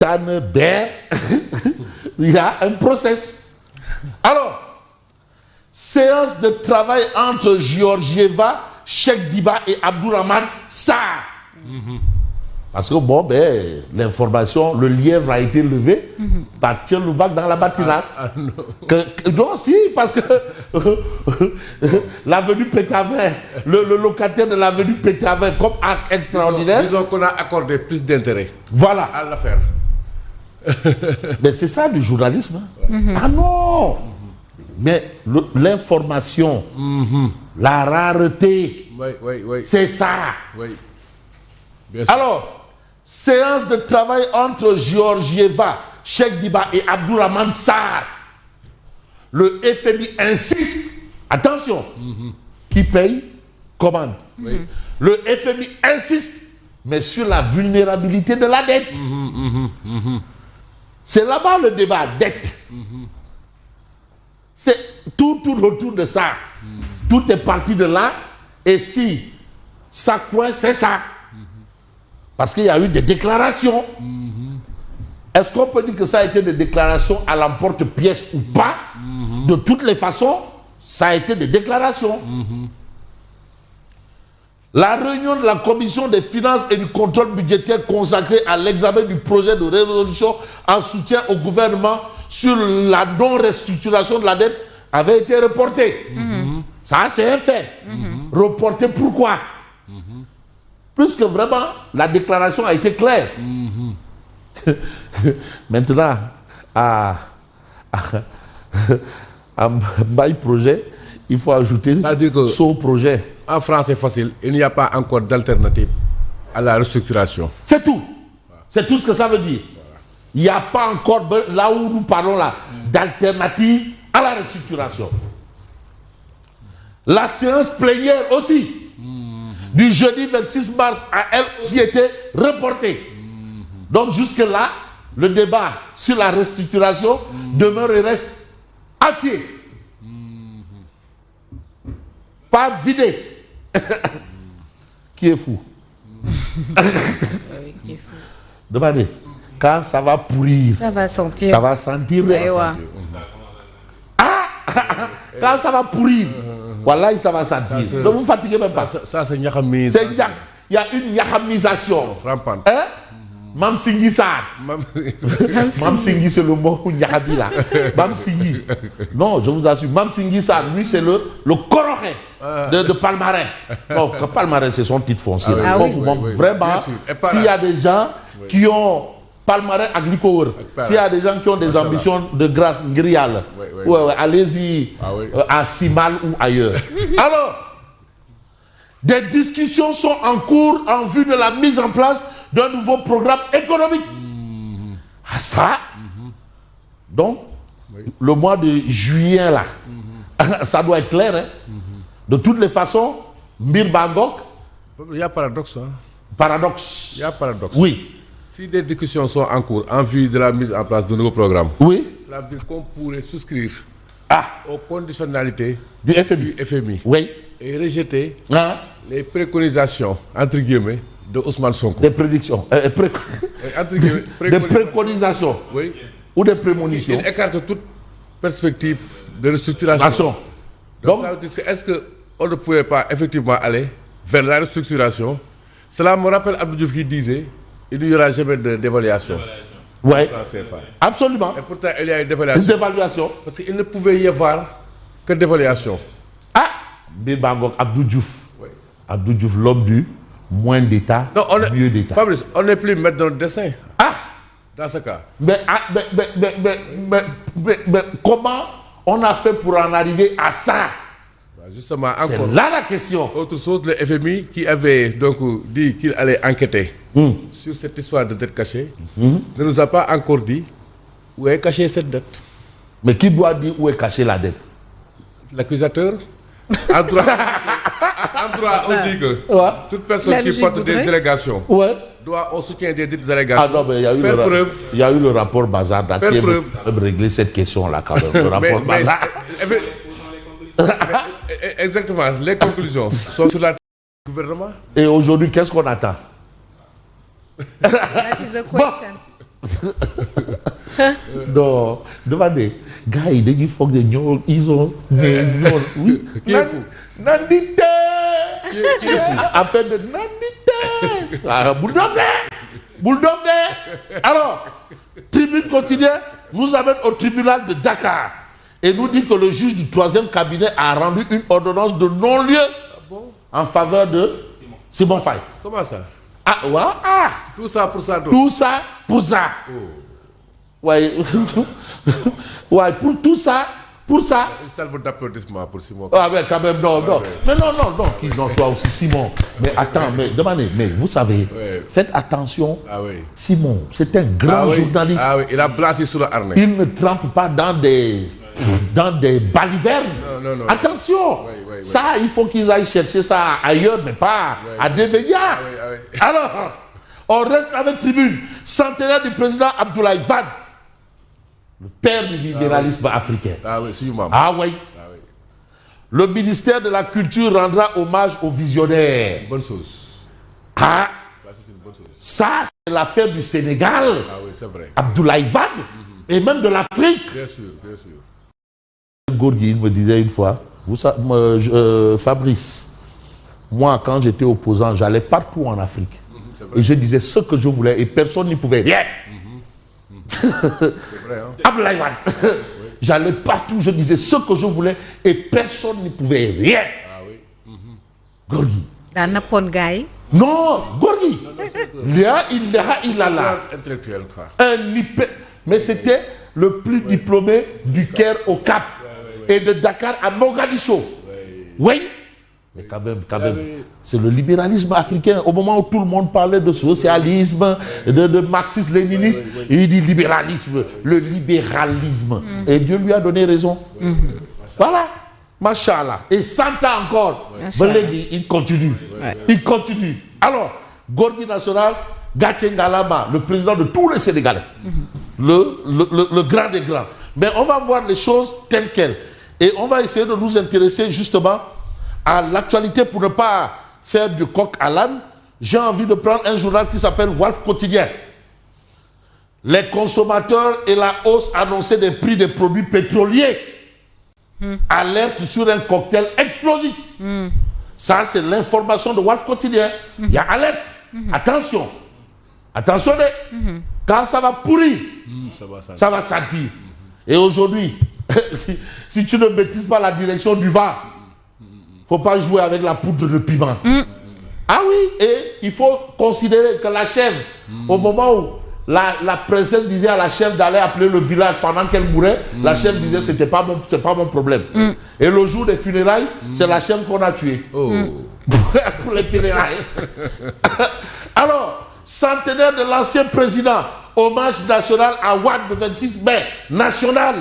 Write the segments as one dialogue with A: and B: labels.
A: Tanneberg, il y a un process. Alors, séance de travail entre Georgieva, Cheikh Diba et Abdourahmane Sarr. Parce que l'information, le lièvre a été levé par Thierry Louvac dans la matinale. Non, si, parce que l'avenue Pétavin, le locataire de l'avenue Pétavin, comme acte extraordinaire.
B: Disons qu'on a accordé plus d'intérêt.
A: Voilà.
B: À l'affaire.
A: Mais c'est ça du journalisme. Ah non. Mais l'information, la rareté, c'est ça.
B: Oui. Bien sûr.
A: Alors, séance de travail entre Georgieva, Cheikh Diba et Abdourahmane Sarr. Le FMI insiste, attention, qui paye, commande. Le FMI insiste, mais sur la vulnérabilité de la dette. C'est là-bas le débat, dette. C'est tout autour de ça. Tout est parti de là, et si ça coince, c'est ça. Parce qu'il y a eu des déclarations. Est-ce qu'on peut dire que ça a été des déclarations à l'emporte-pièce ou pas? De toutes les façons, ça a été des déclarations. La réunion de la commission des finances et du contrôle budgétaire consacrée à l'examen du projet de résolution en soutien au gouvernement sur la non-restructuration de la dette avait été reportée. Ça, c'est un fait. Reporté pourquoi? Plus que vraiment, la déclaration a été claire. Maintenant, à My Projet, il faut ajouter son projet.
B: En France, c'est facile. Il n'y a pas encore d'alternative à la restructuration.
A: C'est tout. C'est tout ce que ça veut dire. Il n'y a pas encore, là où nous parlons là, d'alternative à la restructuration. La séance plénière aussi, du jeudi 26 mars, a elle aussi été reportée. Donc jusque-là, le débat sur la restructuration demeure et reste entier. Pas vidé. Qui est fou? Demandez. Quand ça va pourrir,
C: ça va sentir.
A: Ça va sentir. Quand ça va pourrir, voilà, ça va sentir. Ne vous fatiguez même pas.
B: Ça c'est Niakhamiz.
A: Il y a une Niakhamisation.
B: Rampante.
A: Hein? Mam Singhi Sarr. Mam Singhi, c'est le mot Niakhabi là. Mam Singhi. Non, je vous assure. Mam Singhi Sarr, lui, c'est le cororet de Palmarin. Non, que Palmarin, c'est son titre foncier. Il faut vous montrer vraiment, s'il y a des gens qui ont Palmarin agricola, s'il y a des gens qui ont des ambitions de grâce griale, allez-y à Simal ou ailleurs. Alors, des discussions sont en cours en vue de la mise en place d'un nouveau programme économique. Ah ça, donc, le mois de juillet là, ça doit être clair. Hein? De toutes les façons, Mbir Bangok.
B: Il y a paradoxe. Hein?
A: Paradoxe.
B: Il y a paradoxe.
A: Oui.
B: Si des discussions sont en cours en vue de la mise en place de nouveaux programmes, cela veut dire qu'on pourrait souscrire aux conditionnalités
A: du FMI. Oui.
B: Et rejeter les préconisations, entre guillemets, de Ousmane Sonko.
A: Des prédictions. Des préconisations.
B: Oui.
A: Ou des prémonitions.
B: Il écarte toute perspective de restructuration. Donc ça veut dire que est-ce qu'on ne pouvait pas effectivement aller vers la restructuration? Cela me rappelle Abdou Diouf qui disait il n'y aura jamais de dévaluation.
A: Oui, absolument.
B: Et pourtant, il y a une dévaluation.
A: Une dévaluation.
B: Parce qu'il ne pouvait y avoir que dévaluation.
A: Ah, Bébangok, Abdou Diouf. Oui. Abdou Diouf, l'homme du moins d'État, mieux d'État.
B: Fabrice, on n'est plus maître dans le dessin.
A: Ah,
B: dans ce cas.
A: Mais comment on a fait pour en arriver à ça?
B: Justement,
A: c'est là la question.
B: Autre chose, le FMI qui avait donc dit qu'il allait enquêter sur cette histoire de dette cachée ne nous a pas encore dit où est cachée cette dette.
A: Mais qui doit dire où est cachée la dette?
B: L'accusateur. En droit, on dit que toute personne qui porte des allégations doit au soutien des dites allégations.
A: Ah non, mais il y a eu le rapport Bazar qui veut régler cette question-là quand même. Le rapport Bazar.
B: Exactement, les conclusions sont sur la du gouvernement.
A: Et aujourd'hui, qu'est-ce qu'on attend?
C: That is the question.
A: Non, demandez. Gars, ils font des gnolls, ils ont. Oui.
B: Qui est fou?
A: Nandite! Affaire de Nandite! Bouldog! Alors, tribune quotidienne nous amène au tribunal de Dakar et nous dit que le juge du 3e cabinet a rendu une ordonnance de non-lieu en faveur de Simon Faye.
B: Comment ça?
A: Ah, ouais,
B: Tout ça pour ça.
A: Tout ça pour ça. Ouais. Ouais, pour tout ça, pour ça.
B: Une salve d'applaudissements pour Simon.
A: Ah, mais quand même, non. Mais non, toi aussi, Simon. Mais attends, mais demandez, mais vous savez, faites attention.
B: Ah oui.
A: Simon, c'est un grand journaliste.
B: Ah oui, il a blanchi sur le harnais.
A: Il ne trempe pas dans des balivernes.
B: Non.
A: Attention.
B: Oui.
A: Ça, il faut qu'ils aillent chercher ça ailleurs, mais pas à des médias.
B: Oui.
A: Alors, on reste avec tribune. Centenaire du président Abdoulaye Wade, le père du libéralisme africain.
B: Ah oui, c'est humain.
A: Ah oui. Le ministère de la Culture rendra hommage aux visionnaires.
B: Bonne chose.
A: Ah,
B: Ça, c'est une bonne chose.
A: ça, c'est l'affaire du Sénégal.
B: Ah oui, c'est vrai.
A: Abdoulaye Wade, et même de l'Afrique.
B: Bien sûr.
A: Gorgui, il me disait une fois, vous savez, Fabrice, moi, quand j'étais opposant, j'allais partout en Afrique. Et je disais ce que je voulais et personne n'y pouvait rien.
B: C'est vrai, hein?
A: Abdoulaye Wade. J'allais partout, je disais ce que je voulais et personne n'y pouvait rien.
B: Ah oui.
A: Gorgui.
C: Dans Napon Gaï.
A: Non, Gorgui. Il a là.
B: Intellectuel, quoi.
A: Mais c'était le plus diplômé du Caire au Cap et de Dakar à Mogadiscio. Oui. Mais quand même, c'est le libéralisme africain. Au moment où tout le monde parlait de socialisme, de marxisme-léninisme, il dit libéralisme, le libéralisme. Et Dieu lui a donné raison. Voilà. Machallah. Et 100 ans encore. Belégui, il continue. Il continue. Alors, Gorgui National, Gatien Galama, le président de tous les Sénégalais. Le grand des grands. Mais on va voir les choses telles quelles. Et on va essayer de nous intéresser justement à l'actualité pour ne pas faire du coq à l'âne. J'ai envie de prendre un journal qui s'appelle Walf Quotidien. Les consommateurs et la hausse annoncée des prix des produits pétroliers. Alerte sur un cocktail explosif. Ça, c'est l'information de Walf Quotidien. Il y a alerte. Attention. Attention, quand ça va pourrir, ça va sentir. Et aujourd'hui, si tu ne maîtrises pas la direction du vent, il ne faut pas jouer avec la poudre de piment. Ah oui, et il faut considérer que la chèvre, au moment où la princesse disait à la chèvre d'aller appeler le village pendant qu'elle mourait, la chèvre disait c'est pas mon problème. Et le jour des funérailles, c'est la chèvre qu'on a tuée. Pour les funérailles. Alors, centenaire de l'ancien président, hommage national à Wade le 26 mai, national.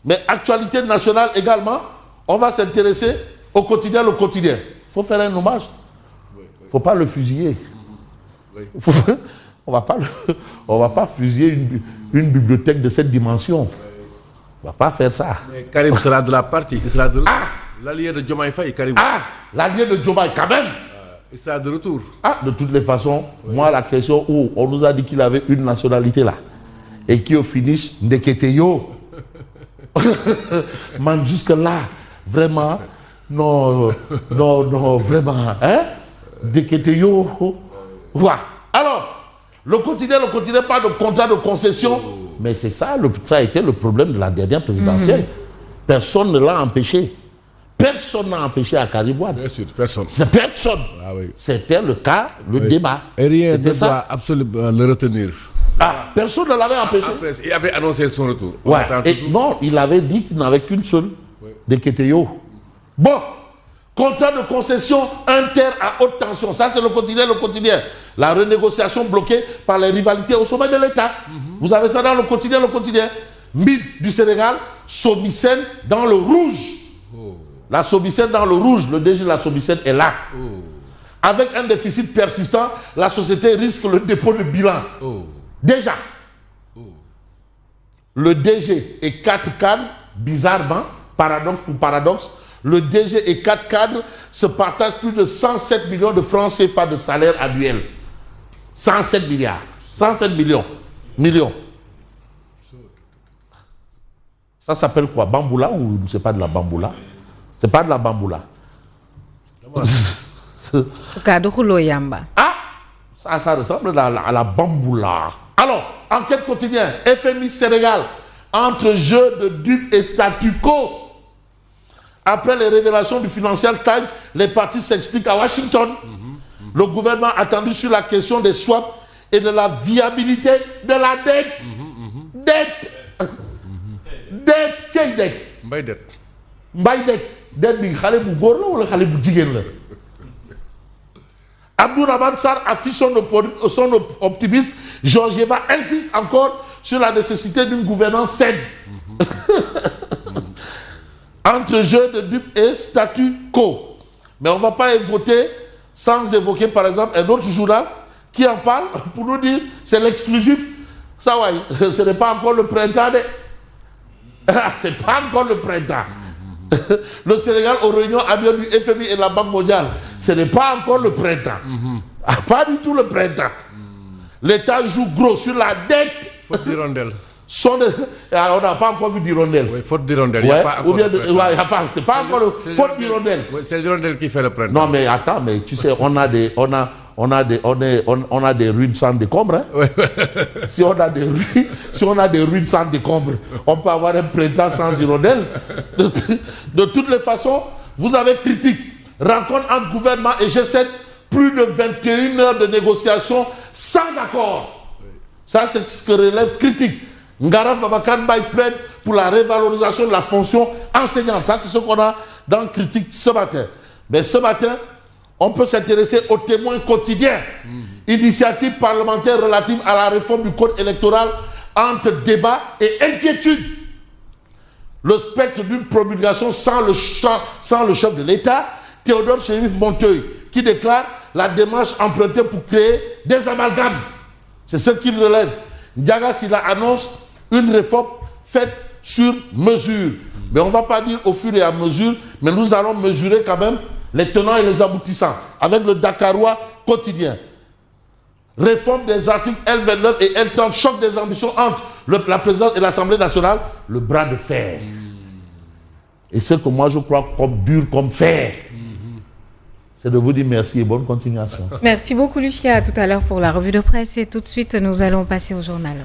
A: Mais actualité nationale également, on va s'intéresser au quotidien, le quotidien. Il faut faire un hommage. Il ne faut pas le fusiller. On ne va pas fusiller une bibliothèque de cette dimension. On ne va pas faire ça.
B: Mais Karim sera de la partie. Il sera de l'allié de Diomaye Faye, Karim.
A: L'allié de Diomaye, quand même.
B: Il sera de retour.
A: De toutes les façons, moi, la question où on nous a dit qu'il avait une nationalité là, et qui au finish, Ndeketeyo. Man, jusque-là, vraiment, non, vraiment, hein? Ndeketeyo. Ouais. Alors, le quotidien, pas de contrat de concession, mais c'est ça, ça a été le problème de la dernière présidentielle. Personne ne l'a empêché. Personne n'a empêché à Karim Wade.
B: Bien sûr, personne.
A: C'est personne.
B: Ah oui.
A: C'était le cas, le débat.
B: Et rien ne doit absolument le retenir.
A: Personne ne l'avait empêché.
B: Après, il avait annoncé son retour.
A: Ouais. Non, il avait dit qu'il n'avait qu'une seule, de Keteyo. Bon, contrat de concession inter à haute tension. Ça, c'est le quotidien. La renégociation bloquée par les rivalités au sommet de l'État. Vous avez ça dans le quotidien. Mid du Sénégal, Somicène dans le rouge. La Somicène dans le rouge, le DG de la Somicène est là. Avec un déficit persistant, la société risque le dépôt de bilan. Déjà, le DG et 4 cadres, bizarrement, paradoxe pour paradoxe, le DG et 4 cadres se partagent plus de 107 millions de francs CFA de salaire annuel. 107 millions. millions. Ça s'appelle quoi? Bamboula ou c'est pas de la bamboula? C'est pas de la bamboula. Ah, ça ressemble à la bamboula. Alors, enquête quotidienne, FMI Sénégal, entre jeu de dupes et statu quo. Après les révélations du Financial Times, les partis s'expliquent à Washington. Le gouvernement attendu sur la question des swaps et de la viabilité de la dette. Dette, quelle dette? Dette bi xale bu góor la wala xale bu jigéen la. Abdourahmane Sarr affiche son optimisme. Georgieva insiste encore sur la nécessité d'une gouvernance saine. Entre jeu de dupes et statu quo. Mais on ne va pas voter sans évoquer par exemple un autre journal qui en parle pour nous dire c'est l'exclusif. Ça ouais, ce n'est pas encore le printemps. C'est pas encore le printemps. Le Sénégal aux réunions annuelles du FMI et de la Banque mondiale. Ce n'est pas encore le printemps. Pas du tout le printemps. L'État joue gros sur la dette.
B: Faute d'hirondelle.
A: On n'a pas encore vu d'hirondelle.
B: Oui, faute d'hirondelle.
A: Ouais, c'est pas encore le faute d'hirondelle.
B: Oui, c'est l'hirondelle qui fait le printemps.
A: Non, mais attends, mais tu sais, on a des rues sans décombres. Hein?
B: Ouais.
A: Si on a des rues sans décombres, on peut avoir un printemps sans hirondelle. De toutes les façons, vous avez critique. Rencontre entre gouvernement et G7, plus de 21 heures de négociations sans accord. Ça, c'est ce que relève critique. Ngara Babakan Baye plaide pour la révalorisation de la fonction enseignante. Ça, c'est ce qu'on a dans critique ce matin. Mais ce matin, on peut s'intéresser aux témoins quotidiens. Initiative parlementaire relative à la réforme du code électoral entre débat et inquiétude. Le spectre d'une promulgation sans le chef de l'État, Théodore Chérif Monteuil, qui déclare la démarche empruntée pour créer des amalgames. C'est ce qu'il relève. Ndiaga Sylla annonce une réforme faite sur mesure. Mais on ne va pas dire au fur et à mesure, mais nous allons mesurer quand même les tenants et les aboutissants avec le Dakarois quotidien. Réforme des articles L29 et L30, choc des ambitions entre la présidence et l'Assemblée nationale, le bras de fer. Et ce que moi je crois comme dur comme fer, c'est de vous dire merci et bonne continuation.
C: Merci beaucoup Lucia, à tout à l'heure pour la revue de presse et tout de suite nous allons passer au journal.